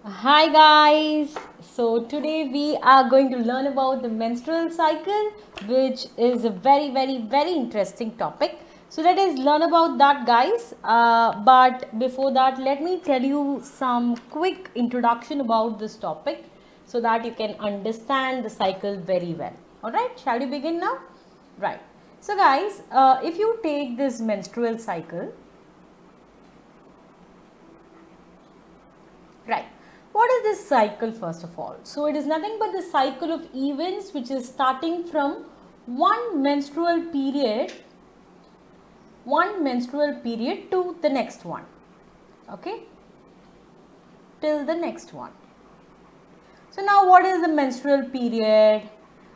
Hi guys, so today we are going to learn about the menstrual cycle, which is a very interesting topic. So let us learn about that, guys. But before that, let me tell you some quick introduction about this topic so that you can understand the cycle very well. Alright, shall we begin now? Right. So guys, if you take this menstrual cycle, right. What is this cycle first of all? So it is nothing but the cycle of events which is starting from one menstrual period, to the next one. Okay? Till the next one. So now what is the menstrual period?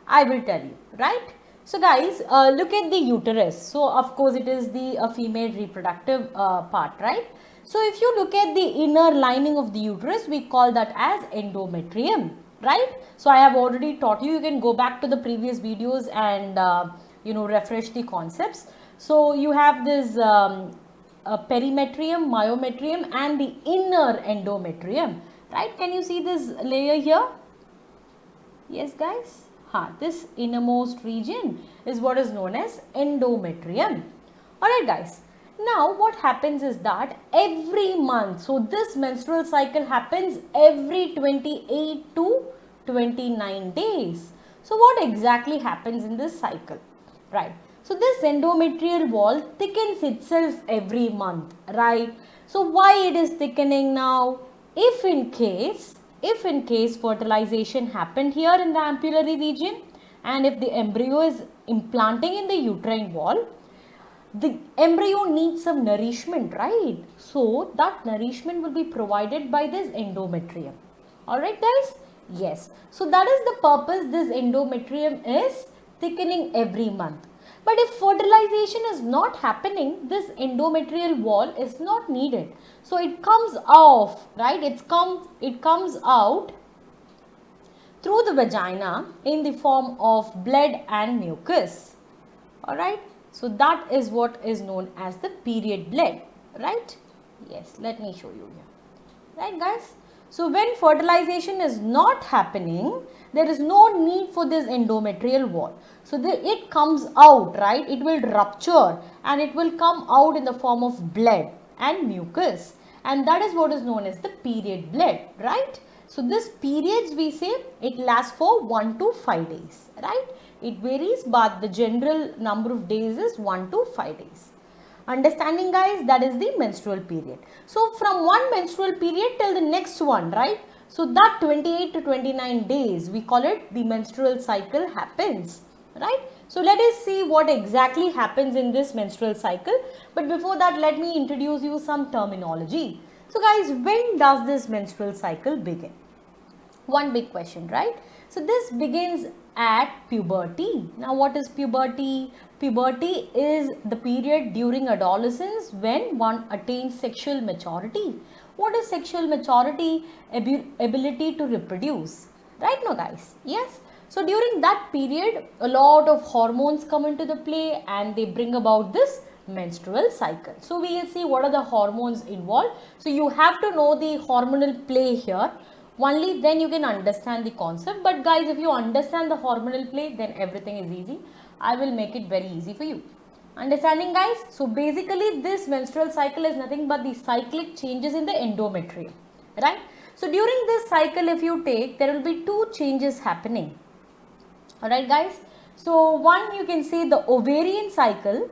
I will tell you, right? So guys, look at the uterus. So of course it is the female reproductive part, right? So if you look at the inner lining of the uterus, we call that as endometrium, right? So I have already taught you. You can go back to the previous videos and refresh the concepts. So you have this perimetrium, myometrium, and the inner endometrium, right? Can you see this layer here? Yes, guys. This innermost region is what is known as endometrium. Alright, guys. Now, what happens is that every month, so this menstrual cycle happens every 28 to 29 days. So, what exactly happens in this cycle? Right. So, this endometrial wall thickens itself every month, right? So, why it is thickening now? If in case fertilization happened here in the ampullary region, and if the embryo is implanting in the uterine wall, the embryo needs some nourishment, right? So that nourishment will be provided by this endometrium. Alright guys? Yes. So that is the purpose this endometrium is thickening every month. But if fertilization is not happening, this endometrial wall is not needed. So it comes off, right? It comes out through the vagina in the form of blood and mucus. Alright. So that is what is known as the period blood. Right? Yes. Let me show you here. Right guys? So when fertilization is not happening, there is no need for this endometrial wall. So it comes out, right? It will rupture and it will come out in the form of blood and mucus. And that is what is known as the period blood, right? So this periods we say it lasts for 1 to 5 days, right? It varies, but the general number of days is 1 to 5 days. Understanding guys, that is the menstrual period. So from one menstrual period till the next one, right? So that 28 to 29 days, we call it the menstrual cycle happens, right? So let us see what exactly happens in this menstrual cycle. But before that, let me introduce you some terminology. So guys, when does this menstrual cycle begin? One big question, right? So this begins at puberty. Now what is puberty? Puberty is the period during adolescence when one attains sexual maturity. What is sexual maturity? Ability to reproduce. Right now guys? Yes. So during that period, a lot of hormones come into the play and they bring about this menstrual cycle. So we will see what are the hormones involved. So you have to know the hormonal play here. Only then you can understand the concept. But guys, if you understand the hormonal play, then everything is easy. I will make it very easy for you. Understanding guys? So basically this menstrual cycle is nothing but the cyclic changes in the endometrium. Right? So during this cycle, if you take, there will be two changes happening. Alright guys? So one you can see the ovarian cycle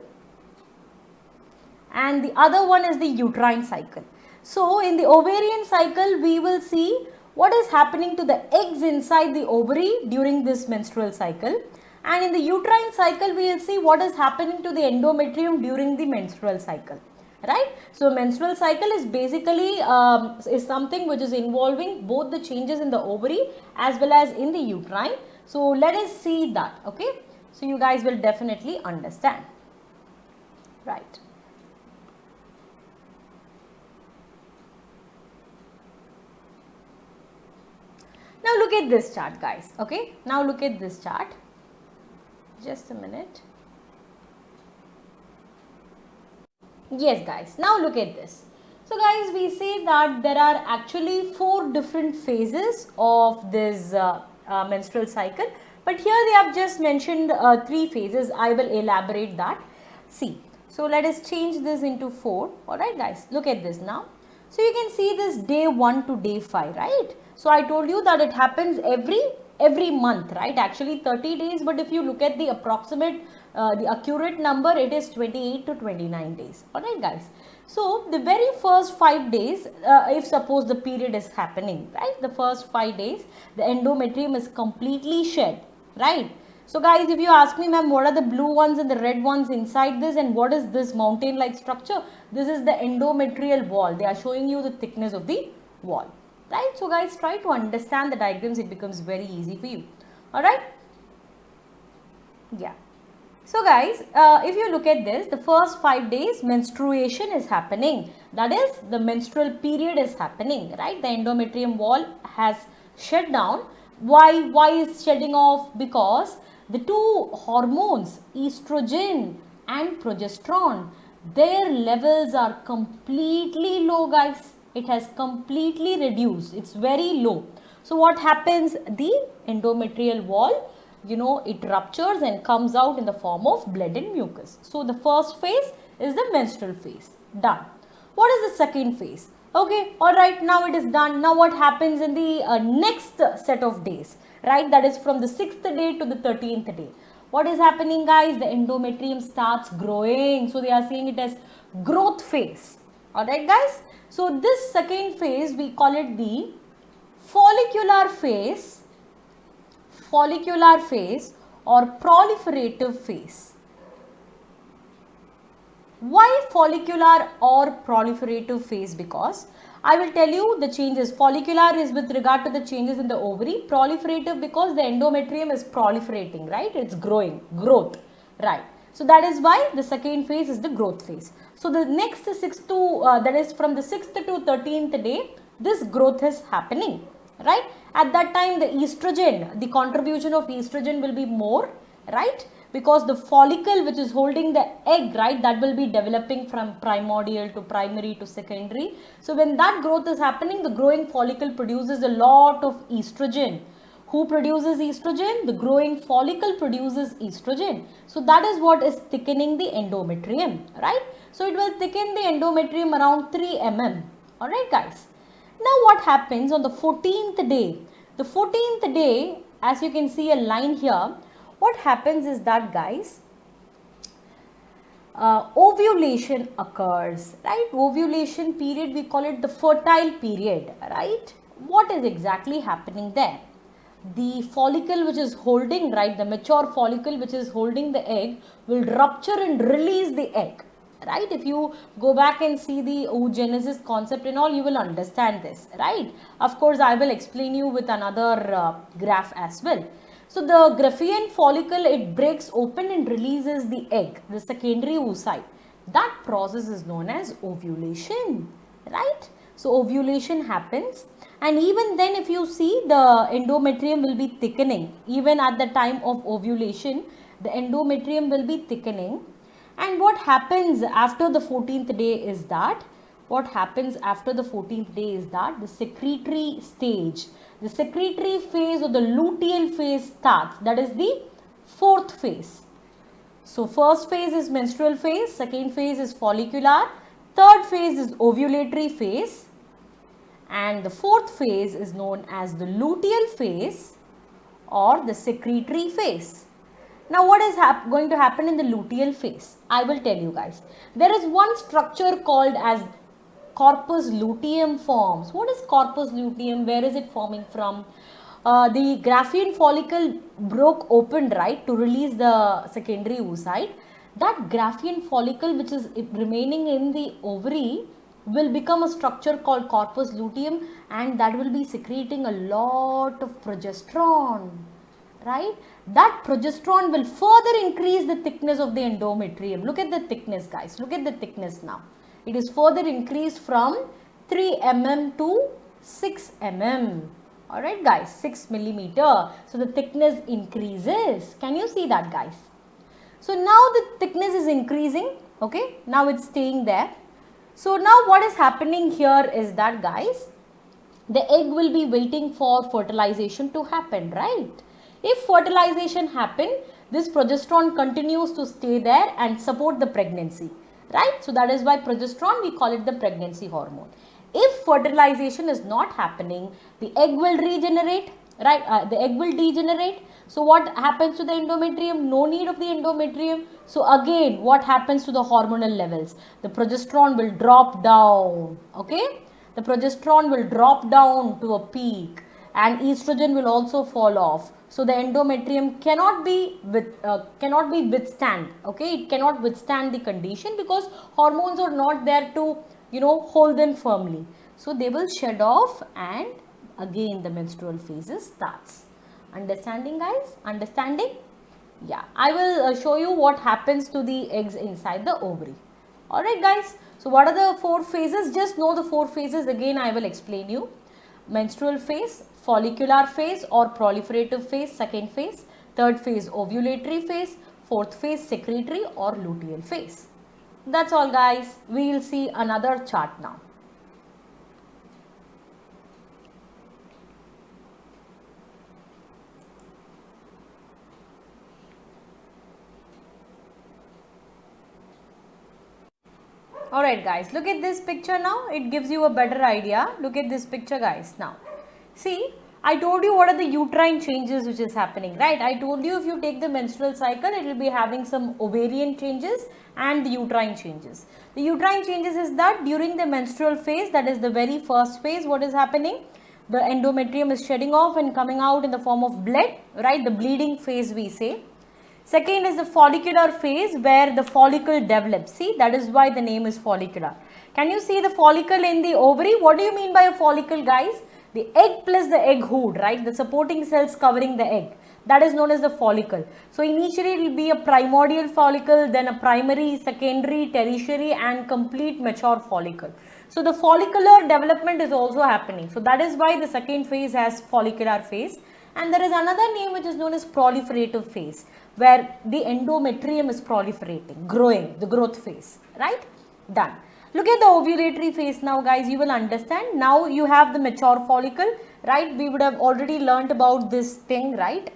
and the other one is the uterine cycle. So in the ovarian cycle, we will see what is happening to the eggs inside the ovary during this menstrual cycle, and in the uterine cycle we will see what is happening to the endometrium during the menstrual cycle, right? So menstrual cycle is basically is something which is involving both the changes in the ovary as well as in the uterine. So let us see that. Okay, so you guys will definitely understand, right? Now look at this chart guys. Okay, now look at this chart. Just a minute. Yes guys, now look at this. So guys, we see that there are actually 4 different phases of this menstrual cycle, but here they have just mentioned 3 phases. I will elaborate that. See, so let us change this into 4. Alright guys, look at this now. So you can see this day 1 to day 5, right? So I told you that it happens every month, right? Actually 30 days, but if you look at the approximate, the accurate number, it is 28 to 29 days. Alright guys. So the very first 5 days, if suppose the period is happening, right? The first 5 days, the endometrium is completely shed, right? So guys, if you ask me, ma'am, what are the blue ones and the red ones inside this, and what is this mountain-like structure? This is the endometrial wall. They are showing you the thickness of the wall, right? So guys, try to understand the diagrams. It becomes very easy for you. All right? Yeah. So guys, if you look at this, the first 5 days menstruation is happening. That is, the menstrual period is happening, right? The endometrium wall has shut down. Why is shedding off? Because the 2 hormones, estrogen and progesterone, their levels are completely low, guys. It has completely reduced. It's very low. So what happens? The endometrial wall, it ruptures and comes out in the form of blood and mucus. So the first phase is the menstrual phase. Done. What is the second phase? Okay, alright, now it is done. Now what happens in the next set of days, right? That is from the 6th day to the 13th day. What is happening, guys? The endometrium starts growing. So they are seeing it as growth phase. Alright guys. So this second phase, we call it the follicular phase or proliferative phase. Why follicular or proliferative phase? Because I will tell you the changes. Follicular is with regard to the changes in the ovary. Proliferative because the endometrium is proliferating, right? It's growing, growth, right? So that is why the second phase is the growth phase. So the next 6th to, that is from the 6th to 13th day, this growth is happening, right? At that time, the estrogen, the contribution of estrogen will be more, right? Because the follicle which is holding the egg, right, that will be developing from primordial to primary to secondary. So when that growth is happening, the growing follicle produces a lot of estrogen. Who produces estrogen? The growing follicle produces estrogen. So that is what is thickening the endometrium, right? So it will thicken the endometrium around 3 mm. Alright guys. Now what happens on the 14th day? The 14th day, as you can see a line here, what happens is that, guys, ovulation occurs, right? Ovulation period, we call it the fertile period, right? What is exactly happening there? The follicle which is holding, right, the mature follicle which is holding the egg will rupture and release the egg, right? If you go back and see the oogenesis concept and all, you will understand this, right? Of course, I will explain you with another graph as well. So the Graafian follicle, it breaks open and releases the egg, the secondary oocyte. That process is known as ovulation, right? So ovulation happens, and even then if you see, the endometrium will be thickening. Even at the time of ovulation, the endometrium will be thickening. And what happens after the 14th day is that, the secretory stage, the secretory phase or the luteal phase starts. That is the 4th phase. So first phase is menstrual phase, second phase is follicular, third phase is ovulatory phase, and the 4th phase is known as the luteal phase or the secretory phase. Now what is going to happen in the luteal phase? I will tell you guys. There is one structure called as corpus luteum forms. What is corpus luteum? Where is it forming from? The Graafian follicle broke open, right, to release the secondary oocyte. That Graafian follicle which is remaining in the ovary will become a structure called corpus luteum, and that will be secreting a lot of progesterone, right? That progesterone will further increase the thickness of the endometrium. Look at the thickness, guys. Look at the thickness now. It is further increased from 3 mm to 6 mm. Alright guys, 6 millimeter. So the thickness increases. Can you see that, guys? So now the thickness is increasing. Okay, now it's staying there. So now what is happening here is that, guys, the egg will be waiting for fertilization to happen, right? If fertilization happen, this progesterone continues to stay there and support the pregnancy, right? So that is why progesterone, we call it the pregnancy hormone. If fertilization is not happening, the egg will regenerate, right? The egg will degenerate. So what happens to the endometrium? No need of the endometrium. So again, what happens to the hormonal levels? The progesterone will drop down, okay? The progesterone will drop down to a peak and estrogen will also fall off. So the endometrium cannot be withstand, okay? It cannot withstand the condition because hormones are not there to, hold them firmly. So they will shed off and again the menstrual phases starts. Understanding, guys? Understanding? Yeah, I will show you what happens to the eggs inside the ovary. Alright, guys. So what are the 4 phases? Just know the 4 phases. Again, I will explain you. Menstrual phase, follicular phase or proliferative phase, second phase. Third phase, ovulatory phase. Fourth phase, secretory or luteal phase. That's all, guys. We will see another chart now. Alright, guys, look at this picture now. It gives you a better idea. Look at this picture, guys. Now, see, I told you what are the uterine changes which is happening, right? I told you if you take the menstrual cycle, it will be having some ovarian changes and the uterine changes. The uterine changes is that during the menstrual phase, that is the very first phase, what is happening? The endometrium is shedding off and coming out in the form of blood, right? The bleeding phase we say. Second is the follicular phase where the follicle develops. See, that is why the name is follicular. Can you see the follicle in the ovary? What do you mean by a follicle, guys? The egg plus the egg hood, right? The supporting cells covering the egg. That is known as the follicle. So initially it will be a primordial follicle, then a primary, secondary, tertiary and complete mature follicle. So the follicular development is also happening. So that is why the second phase has follicular phase. And there is another name which is known as proliferative phase, where the endometrium is proliferating, growing, the growth phase, right? Done. Look at the ovulatory phase now, guys. You will understand. Now you have the mature follicle, right? We would have already learnt about this thing, right?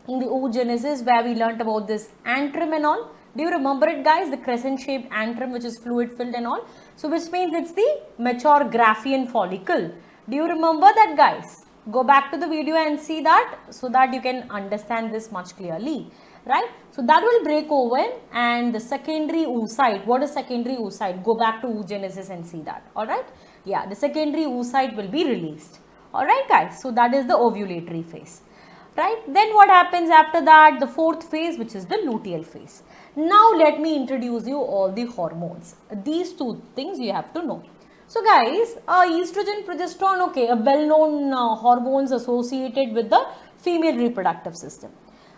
In the oogenesis, where we learnt about this antrum and all. Do you remember it, guys? The crescent shaped antrum which is fluid filled and all. So which means it's the mature Graafian follicle. Do you remember that, guys? Go back to the video and see that so that you can understand this much clearly, right? So that will break open and the secondary oocyte. What is secondary oocyte? Go back to oogenesis and see that, alright? Yeah, the secondary oocyte will be released, alright, guys? So that is the ovulatory phase, right? Then what happens after that? The fourth phase, which is the luteal phase. Now let me introduce you all the hormones. These 2 things you have to know. So guys, estrogen, progesterone, okay, a well-known hormones associated with the female reproductive system.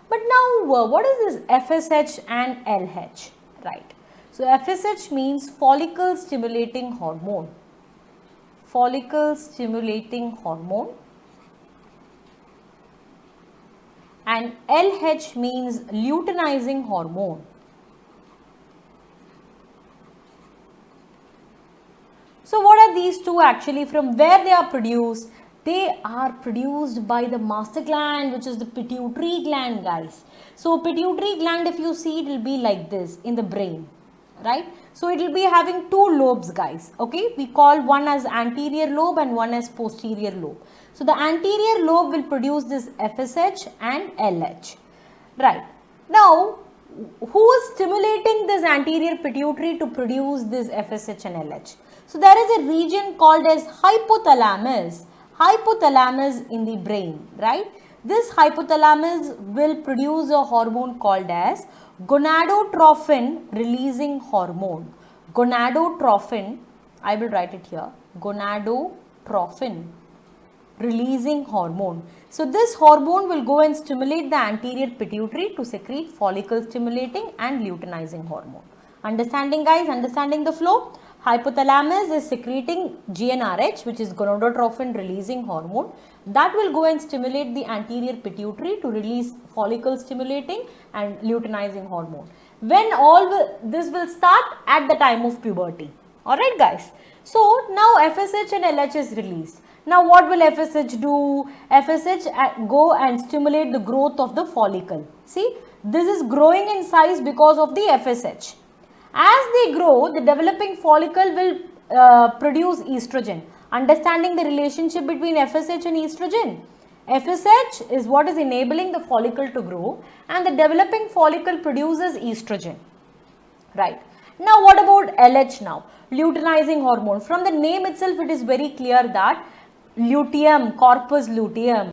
But now, what is this FSH and LH, right? So FSH means follicle stimulating hormone. Follicle stimulating hormone. And LH means luteinizing hormone. So what are these 2 actually? From where they are produced? They are produced by the master gland, which is the pituitary gland, guys. So pituitary gland, if you see, it will be like this in the brain, right? So it will be having 2 lobes, guys. Okay, we call one as anterior lobe and one as posterior lobe. So the anterior lobe will produce this FSH and LH, right? Now, who is stimulating this anterior pituitary to produce this FSH and LH? So there is a region called as hypothalamus. Hypothalamus in the brain, right? This hypothalamus will produce a hormone called as gonadotrophin releasing hormone. Gonadotrophin, I will write it here, gonadotrophin releasing hormone. So this hormone will go and stimulate the anterior pituitary to secrete follicle stimulating and luteinizing hormone. Understanding, guys? Understanding the flow? Hypothalamus is secreting GnRH, which is gonadotrophin releasing hormone. That will go and stimulate the anterior pituitary to release follicle stimulating and luteinizing hormone. When all this will start? At the time of puberty. Alright guys, so now FSH and LH is released. Now what will FSH do? FSH go and stimulate the growth of the follicle. See, this is growing in size because of the FSH. As they grow, the developing follicle will produce estrogen. Understanding the relationship between FSH and estrogen? FSH is what is enabling the follicle to grow, and the developing follicle produces estrogen. Right. Now what about LH now? Luteinizing hormone. From the name itself, it is very clear that luteum, corpus luteum.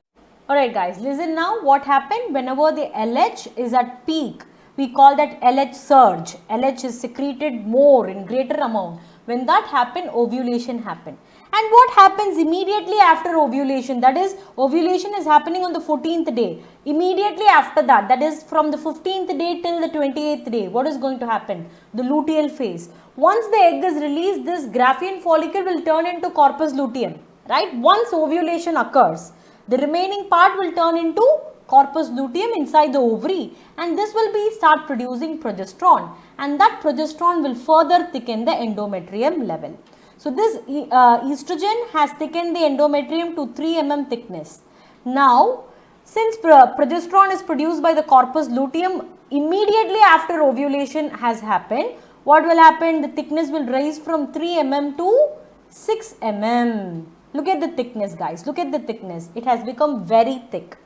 Alright guys, listen now what happened whenever the LH is at peak. We call that LH surge. LH is secreted more in greater amount. When that happened, ovulation happened. And what happens immediately after ovulation? That is, ovulation is happening on the 14th day. Immediately after that, that is from the 15th day till the 28th day, what is going to happen? The luteal phase. Once the egg is released, this Graafian follicle will turn into corpus luteum, right? Once ovulation occurs, the remaining part will turn into corpus luteum inside the ovary, and this will be start producing progesterone, and that progesterone will further thicken the endometrium level. So this estrogen has thickened the endometrium to 3 mm thickness. Now, since progesterone is produced by the corpus luteum immediately after ovulation has happened, what will happen? The thickness will rise from 3 mm to 6 mm. Look at the thickness guys, look at the thickness. It has become very thick.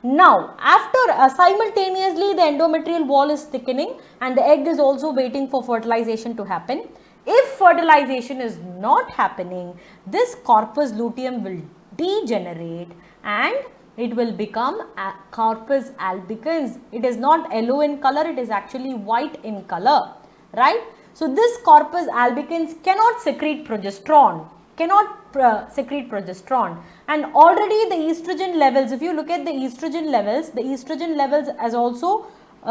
Now, after simultaneously the endometrial wall is thickening and the egg is also waiting for fertilization to happen. If fertilization is not happening, this corpus luteum will degenerate and it will become corpus albicans. It is not yellow in color, it is actually white in color, right? So this corpus albicans cannot secrete progesterone, and already the estrogen levels, if you look at the estrogen levels has also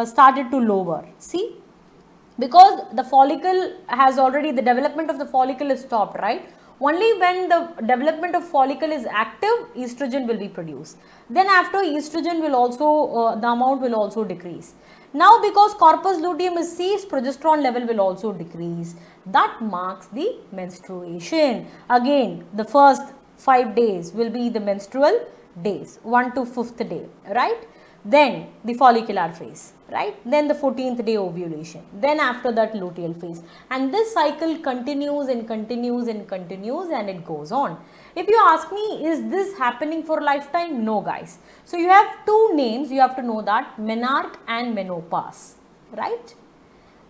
started to lower. See, because the follicle has already, the development of the follicle is stopped, right? Only when the development of follicle is active, estrogen will be produced. Then after, estrogen will also, the amount will also decrease. Now because corpus luteum is ceased, progesterone level will also decrease. That marks the menstruation. Again, the first 5 days will be the menstrual days, 1 to 5th day, right? Then the follicular phase, right? Then the 14th day ovulation. Then after that luteal phase. And this cycle continues and continues and continues, and it goes on. If you ask me, is this happening for a lifetime? No guys. So you have two names, you have to know that, menarche and menopause, right?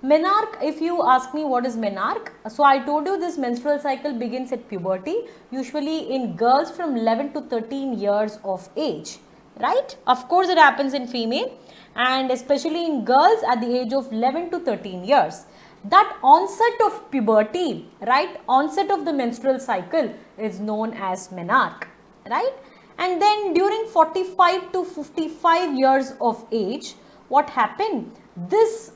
Menarche, if you ask me what is menarche, so I told you this menstrual cycle begins at puberty, usually in girls from 11 to 13 years of age. Right? Of course, it happens in female and especially in girls at the age of 11 to 13 years. That onset of puberty, right? Onset of the menstrual cycle is known as menarche, right? And then during 45 to 55 years of age, what happened? This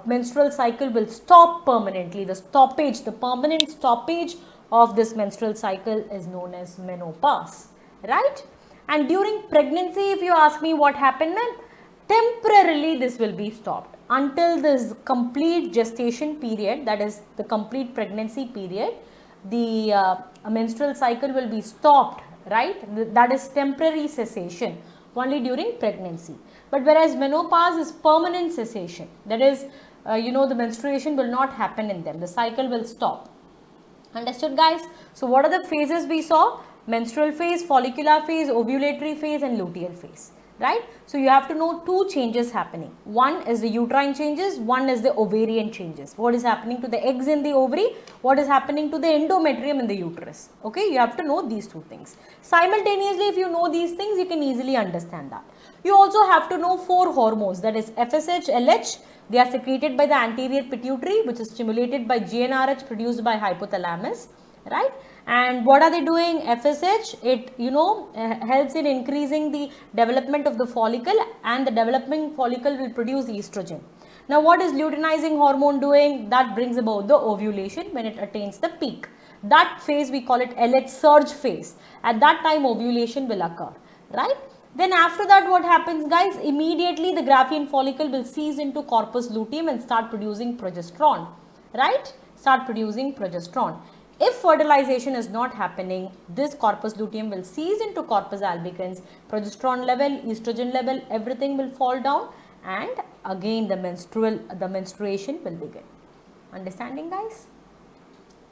menstrual cycle will stop permanently. The permanent stoppage of this menstrual cycle is known as menopause, right? And during pregnancy, if you ask me what happened then, temporarily this will be stopped until this complete gestation period, that is the complete pregnancy period, the menstrual cycle will be stopped, right? That is temporary cessation only during pregnancy. But whereas menopause is permanent cessation, that is, the menstruation will not happen in them, the cycle will stop. Understood guys? So what are the phases we saw? Menstrual phase, follicular phase, ovulatory phase and luteal phase, right? So you have to know two changes happening. One is the uterine changes, one is the ovarian changes. What is happening to the eggs in the ovary? What is happening to the endometrium in the uterus? Okay, you have to know these two things. Simultaneously, if you know these things, you can easily understand that. You also have to know 4 hormones, that is FSH, LH. They are secreted by the anterior pituitary, which is stimulated by GnRH produced by hypothalamus, right? And what are they doing? FSH, it helps in increasing the development of the follicle, and the developing follicle will produce estrogen. Now what is luteinizing hormone doing? That brings about the ovulation when it attains the peak. That phase we call it LH surge phase. At that time ovulation will occur, right? Then after that what happens guys? Immediately the Graafian follicle will cease into corpus luteum and start producing progesterone, right? start producing progesterone. If fertilization is not happening, this corpus luteum will cease into corpus albicans, progesterone level, estrogen level, everything will fall down, and again the menstruation will begin. Understanding, guys?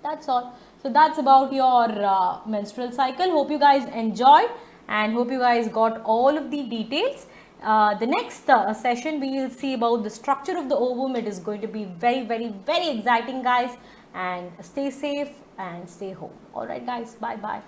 That's all. So that's about your menstrual cycle. Hope you guys enjoyed and hope you guys got all of the details. The next session we will see about the structure of the ovum. It is going to be very exciting, guys, and stay safe and stay home. All right, guys, bye bye.